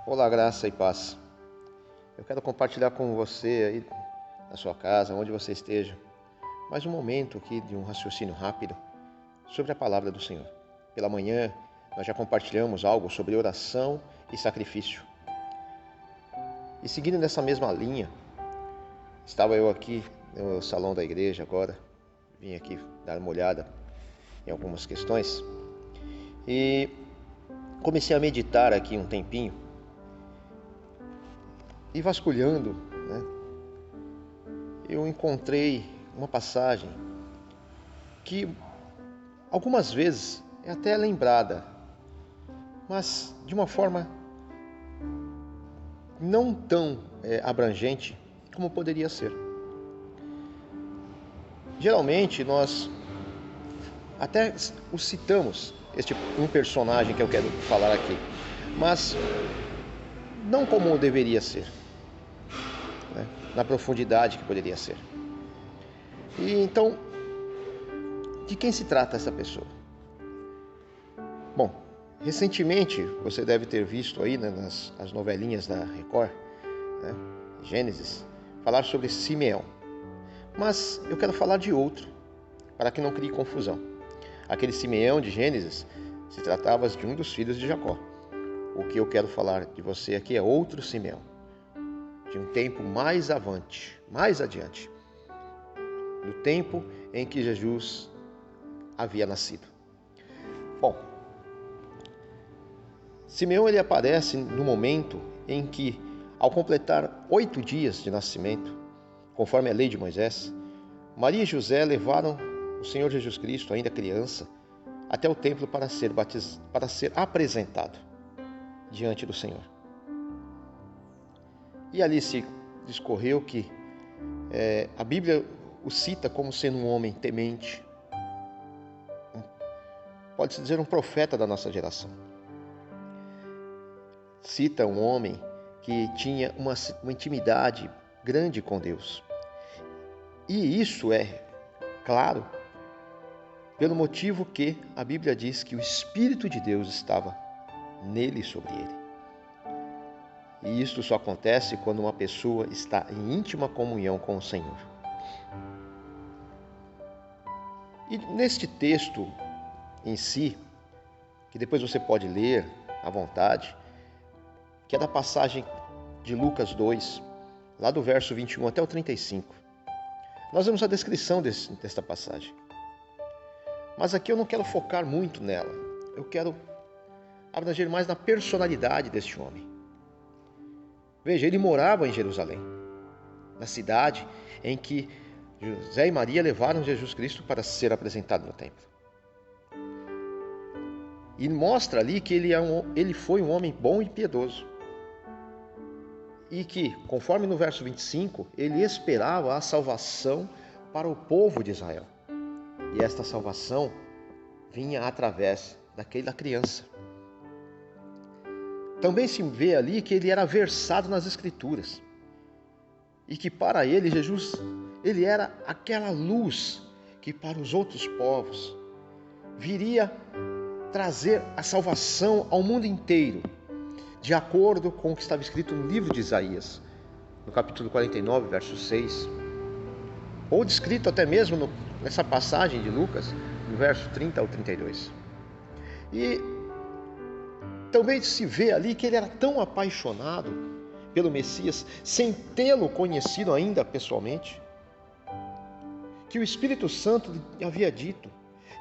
Olá, graça e paz. Eu quero compartilhar com você aí na sua casa, onde você esteja, mais um momento aqui de um raciocínio rápido sobre a palavra do Senhor. Pela manhã, nós já compartilhamos algo sobre oração e sacrifício. E seguindo nessa mesma linha, estava eu aqui no salão da igreja agora, vim aqui dar uma olhada em algumas questões e comecei a meditar aqui um tempinho. E vasculhando, eu encontrei uma passagem que algumas vezes é até lembrada, mas de uma forma não tão abrangente como poderia ser. Geralmente nós até o citamos, um personagem que eu quero falar aqui, mas não como deveria ser, na profundidade que poderia ser. E então, de quem se trata essa pessoa? Bom, recentemente você deve ter visto aí nas novelinhas da Record, Gênesis, falar sobre Simeão. Mas eu quero falar de outro, para que não crie confusão. Aquele Simeão de Gênesis se tratava de um dos filhos de Jacó. O que eu quero falar de você aqui é outro Simeão, de um tempo mais adiante, do tempo em que Jesus havia nascido. Bom, Simeão ele aparece no momento em que, ao completar 8 dias de nascimento, conforme a lei de Moisés, Maria e José levaram o Senhor Jesus Cristo, ainda criança, até o templo para ser apresentado diante do Senhor. E ali se discorreu que a Bíblia o cita como sendo um homem temente, pode-se dizer um profeta da nossa geração. Cita um homem que tinha uma intimidade grande com Deus. E isso é claro pelo motivo que a Bíblia diz que o Espírito de Deus estava nele e sobre ele. E isso só acontece quando uma pessoa está em íntima comunhão com o Senhor. E neste texto em si, que depois você pode ler à vontade, que é da passagem de Lucas 2, lá do verso 21 até o 35, nós vemos a descrição desta passagem. Mas aqui eu não quero focar muito nela, eu quero abranger mais na personalidade deste homem. Veja, ele morava em Jerusalém, na cidade em que José e Maria levaram Jesus Cristo para ser apresentado no templo. E mostra ali que ele foi um homem bom e piedoso. E que, conforme no verso 25, ele esperava a salvação para o povo de Israel. E esta salvação vinha através daquela criança. Também se vê ali que ele era versado nas Escrituras. E que para ele, Jesus, ele era aquela luz que para os outros povos viria trazer a salvação ao mundo inteiro, de acordo com o que estava escrito no livro de Isaías, no capítulo 49, verso 6, ou descrito até mesmo nessa passagem de Lucas, no verso 30 ao 32. E também se vê ali que ele era tão apaixonado pelo Messias, sem tê-lo conhecido ainda pessoalmente, que o Espírito Santo lhe havia dito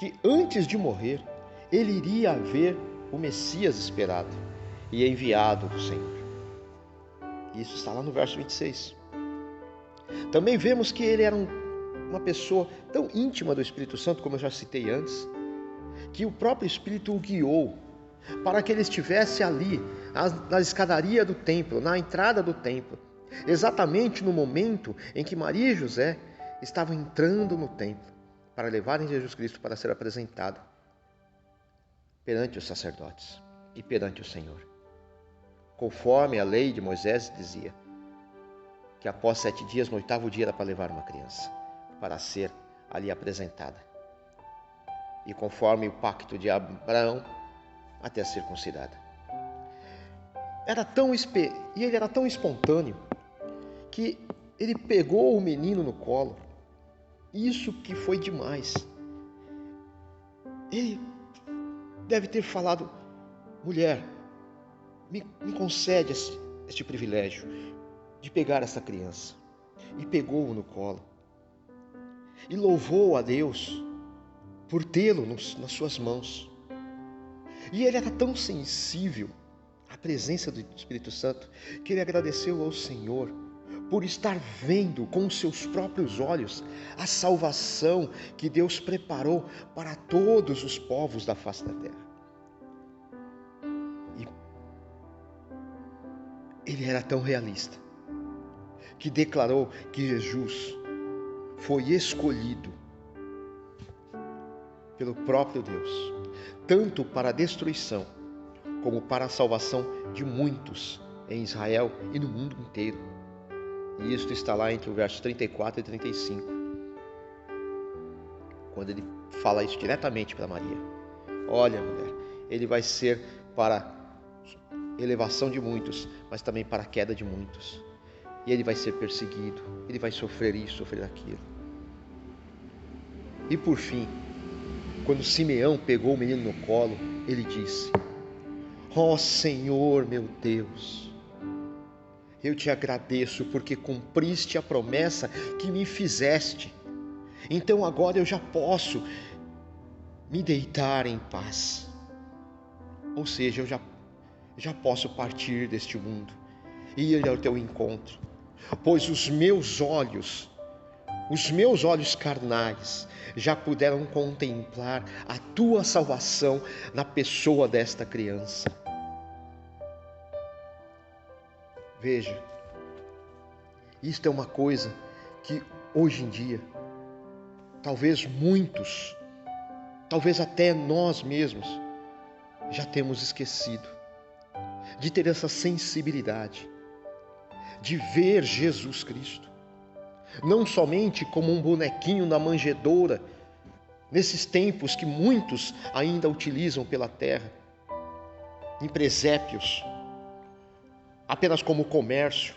que antes de morrer, ele iria ver o Messias esperado e enviado do Senhor. Isso está lá no verso 26. Também vemos que ele era uma pessoa tão íntima do Espírito Santo, como eu já citei antes, que o próprio Espírito o guiou para que ele estivesse ali, na escadaria do templo, na entrada do templo, exatamente no momento em que Maria e José estavam entrando no templo para levarem Jesus Cristo para ser apresentado perante os sacerdotes e perante o Senhor. Conforme a lei de Moisés dizia que após 7 dias, no 8º dia, era para levar uma criança para ser ali apresentada. E conforme o pacto de Abraão, até a circuncidada. e ele era tão espontâneo que ele pegou o menino no colo. Isso que foi demais. Ele deve ter falado: mulher, me concede este privilégio de pegar essa criança. E pegou-o no colo. E louvou a Deus por tê-lo nas suas mãos. E ele era tão sensível à presença do Espírito Santo que ele agradeceu ao Senhor por estar vendo com os seus próprios olhos a salvação que Deus preparou para todos os povos da face da terra. E ele era tão realista que declarou que Jesus foi escolhido pelo próprio Deus, tanto para a destruição, como para a salvação de muitos em Israel e no mundo inteiro. E isso está lá entre o verso 34 e 35, quando ele fala isso diretamente para Maria. Olha, mulher, ele vai ser para elevação de muitos, mas também para a queda de muitos. E ele vai ser perseguido, ele vai sofrer isso, sofrer aquilo. E por fim, quando Simeão pegou o menino no colo, ele disse: ó Senhor meu Deus, eu te agradeço porque cumpriste a promessa que me fizeste. Então agora eu já posso me deitar em paz. Ou seja, eu já posso partir deste mundo e ir ao teu encontro. Pois os meus olhos carnais já puderam contemplar a tua salvação na pessoa desta criança. Veja, isto é uma coisa que hoje em dia, talvez muitos, talvez até nós mesmos, já temos esquecido de ter essa sensibilidade, de ver Jesus Cristo, não somente como um bonequinho na manjedoura, nesses tempos que muitos ainda utilizam pela terra, em presépios, apenas como comércio,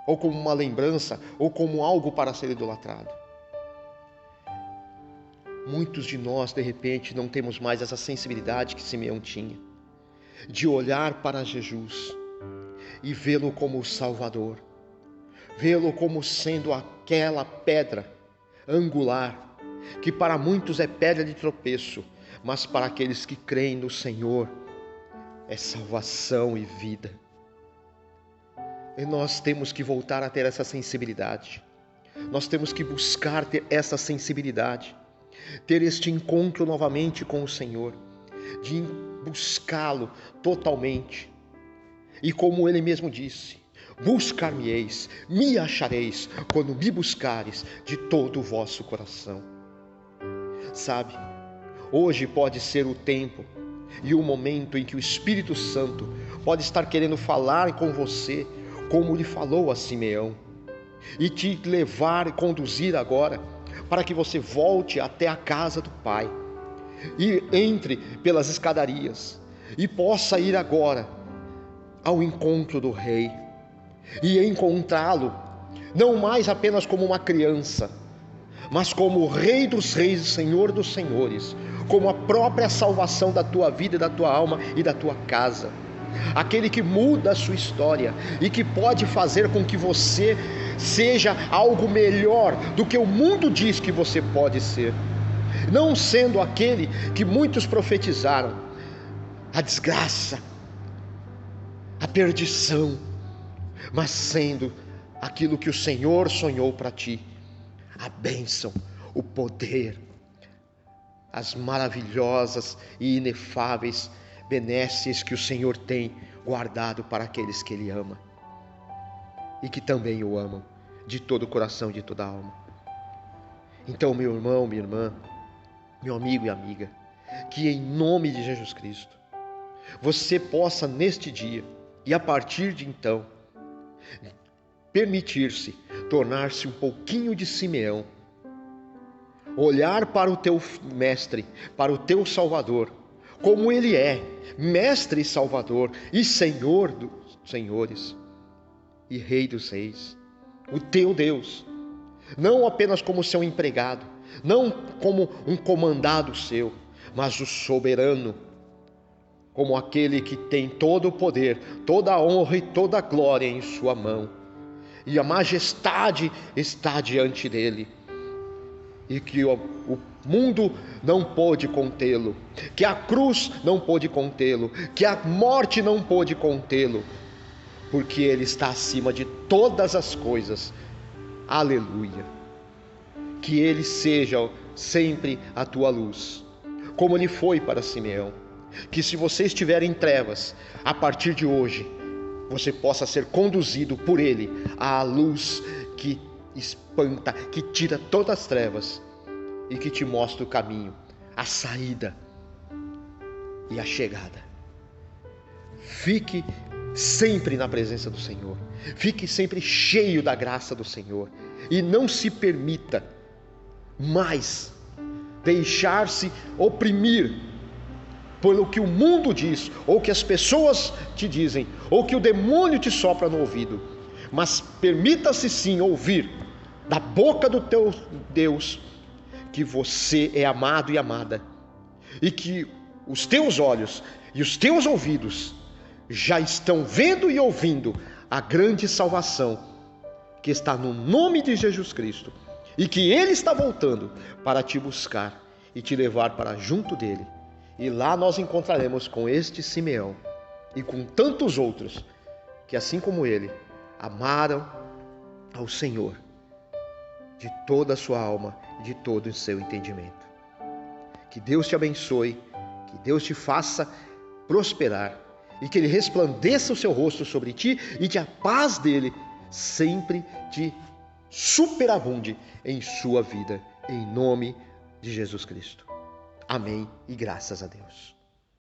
ou como uma lembrança, ou como algo para ser idolatrado. Muitos de nós, de repente, não temos mais essa sensibilidade que Simeão tinha, de olhar para Jesus e vê-lo como o Salvador, vê-lo como sendo aquela pedra angular, que para muitos é pedra de tropeço, mas para aqueles que creem no Senhor é salvação e vida. E nós temos que voltar a ter essa sensibilidade, nós temos que buscar ter essa sensibilidade, ter este encontro novamente com o Senhor, de buscá-lo totalmente. E como Ele mesmo disse: buscar-me-eis, me achareis, quando me buscares de todo o vosso coração. Sabe, hoje pode ser o tempo e o momento em que o Espírito Santo pode estar querendo falar com você, como lhe falou a Simeão, e te levar e conduzir agora, para que você volte até a casa do Pai, e entre pelas escadarias, e possa ir agora ao encontro do Rei, e encontrá-lo, não mais apenas como uma criança, mas como o Rei dos Reis e Senhor dos Senhores, como a própria salvação da tua vida, da tua alma e da tua casa, aquele que muda a sua história e que pode fazer com que você seja algo melhor do que o mundo diz que você pode ser, não sendo aquele que muitos profetizaram, a desgraça, a perdição, mas sendo aquilo que o Senhor sonhou para ti, a bênção, o poder, as maravilhosas e inefáveis benesses que o Senhor tem guardado para aqueles que Ele ama e que também o amam de todo o coração, de toda a alma. Então, meu irmão, minha irmã, meu amigo e amiga, que em nome de Jesus Cristo você possa neste dia e a partir de então permitir-se tornar-se um pouquinho de Simeão, olhar para o teu mestre, para o teu Salvador, como ele é, mestre e Salvador e Senhor senhores e Rei dos reis, o teu Deus, não apenas como seu empregado, não como um comandado seu, mas o soberano, como aquele que tem todo o poder, toda a honra e toda a glória em sua mão, e a majestade está diante dele, e que o mundo não pôde contê-lo, que a cruz não pôde contê-lo, que a morte não pôde contê-lo, porque ele está acima de todas as coisas. Aleluia! Que ele seja sempre a tua luz, como ele foi para Simeão. Que se você estiver em trevas, a partir de hoje, você possa ser conduzido por ele à luz que espanta, que tira todas as trevas e que te mostra o caminho, a saída e a chegada. Fique sempre na presença do Senhor, fique sempre cheio da graça do Senhor e não se permita mais deixar-se oprimir pelo que o mundo diz, ou que as pessoas te dizem, ou que o demônio te sopra no ouvido, mas permita-se sim ouvir da boca do teu Deus que você é amado e amada, e que os teus olhos e os teus ouvidos já estão vendo e ouvindo a grande salvação que está no nome de Jesus Cristo, e que Ele está voltando para te buscar e te levar para junto dEle. E lá nós encontraremos com este Simeão e com tantos outros que, assim como ele, amaram ao Senhor de toda a sua alma e de todo o seu entendimento. Que Deus te abençoe, que Deus te faça prosperar e que Ele resplandeça o seu rosto sobre ti e que a paz dEle sempre te superabunde em sua vida, em nome de Jesus Cristo. Amém e graças a Deus.